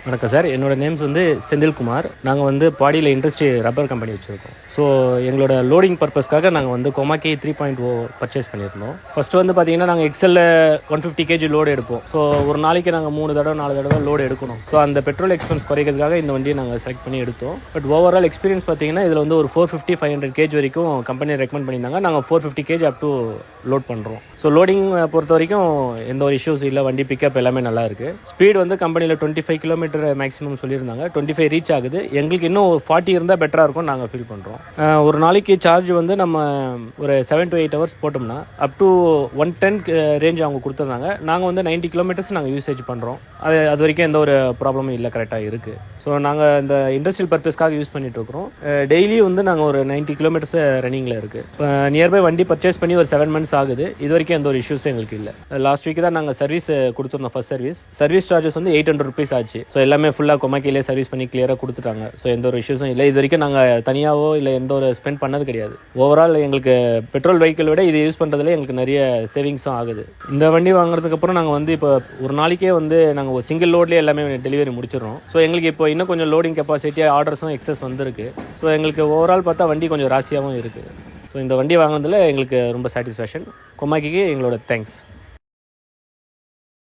வணக்கம் சார். என்னோட நேம்ஸ் வந்து செந்தில்குமார். நாங்கள் வந்து பாடியில் இண்டஸ்ட்ரி ரப்பர் கம்பெனி வச்சுருக்கோம். ஸோ எங்களோட லோடிங் பர்பஸ்க்காக நாங்கள் வந்து கொமாக்கி 3.0 பர்ச்சேஸ் பண்ணியிருந்தோம். ஃபஸ்ட்டு வந்து பார்த்தீங்கன்னா நாங்கள் எக்ஸலில் 150 kg லோடு எடுப்போம். ஸோ ஒரு நாளைக்கு நாங்கள் 3 தடவை 4 தடவை லோடு எடுக்கணும். ஸோ அந்த பெட்ரோல் எக்ஸ்பென்ஸ் குறைக்கிறதுக்காக இந்த வண்டியை நாங்கள் செலக்ட் பண்ணி எடுத்தோம். பட் ஓவரால் எக்ஸ்பீரியன்ஸ் பார்த்தீங்கன்னா இதில் வந்து ஒரு 450-500 kg வரைக்கும் கம்பெனி ரெக்கமெண்ட் பண்ணியிருந்தாங்க. நாங்கள் 450 kg அப் டு லோட் பண்ணுறோம். ஸோ லோடிங் பொறுத்த வரைக்கும் எந்த ஒரு இஷ்யூஸ் இல்லை. வண்டி பிக்கப் எல்லாமே நல்லா இருக்குது. ஸ்பீடு வந்து கம்பெனியில் 25 km மேக்ஸிமம் சொல்லியிருந்தாங்க. 25 ரீச் ஆகுது. எங்களுக்கு இன்னும் 40 இருந்தால் பெட்டராக இருக்கும் நாங்கள் ஃபீல் பண்ணுறோம். ஒரு நாளைக்கு சார்ஜ் வந்து நம்ம ஒரு 7 to 8 hours போட்டோம்னா அப் டு 110 ரேஞ்ச் அவங்க கொடுத்துருந்தாங்க. நாங்கள் வந்து 90 km நாங்கள் யூசேஜ் பண்ணுறோம். அது வரைக்கும் எந்த ஒரு ப்ராப்ளமும் இல்லை, கரெக்டாக இருக்குது. ஸோ நாங்கள் இந்த இண்டஸ்ட்ரியல் பர்பஸ்க்காக யூஸ் பண்ணிட்டு இருக்கிறோம். டெய்லி வந்து நாங்கள் ஒரு 90 km ரன்னிங்கில் இருக்குது. இப்போ நியர்பை வண்டி பர்ச்சேஸ் பண்ணி ஒரு 7 months ஆகுது. இது வரைக்கும் எந்த ஒரு இஷ்யூஸும் எங்களுக்கு இல்லை. லாஸ்ட் வீக் தான் நாங்கள் சர்வீஸ் கொடுத்துருந்தோம். ஃபர்ஸ்ட் சர்வீஸ் சார்ஜஸ் வந்து 800 rupees ஆச்சு. ஸோ எல்லாமே ஃபுல்லாக கொமாக்கிலே சர்வீஸ் பண்ணி கிளியராக கொடுத்துட்டாங்க. ஸோ எந்த ஒரு இஷ்யூஸும் இல்லை. இது வரைக்கும் நாங்கள் தனியாகவோ இல்லை எந்த ஒரு ஸ்பெண்ட் பண்ணது கிடையாது. ஓவரால் எங்களுக்கு பெட்ரோல் வெஹிக்கிள் விட இது யூஸ் பண்ணுறதுல எங்களுக்கு நிறைய சேவிங்ஸும் ஆகுது. இந்த வண்டி வாங்குறதுக்கப்புறம் நாங்கள் வந்து இப்போ ஒரு நாளைக்கே வந்து நாங்கள் ஒரு சிங்கிள் லோட்லேயே எல்லாமே டெலிவரி முடிச்சிடறோம். ஸோ எங்களுக்கு இப்போ இன்னும் கொஞ்சம் லோடிங் கெப்பாசிட்டி ஆர்டர்ஸும் எக்ஸஸ் வந்துருக்கு. ஸோ எங்களுக்கு ஓவரால் பார்த்தா வண்டி கொஞ்சம் ராசியாகவும் இருக்குது. ஸோ இந்த வண்டி வாங்கினதில் எங்களுக்கு ரொம்ப சாட்டிஸ்ஃபேக்ஷன். கொமாக்கிக்கு எங்களோட தேங்க்ஸ்.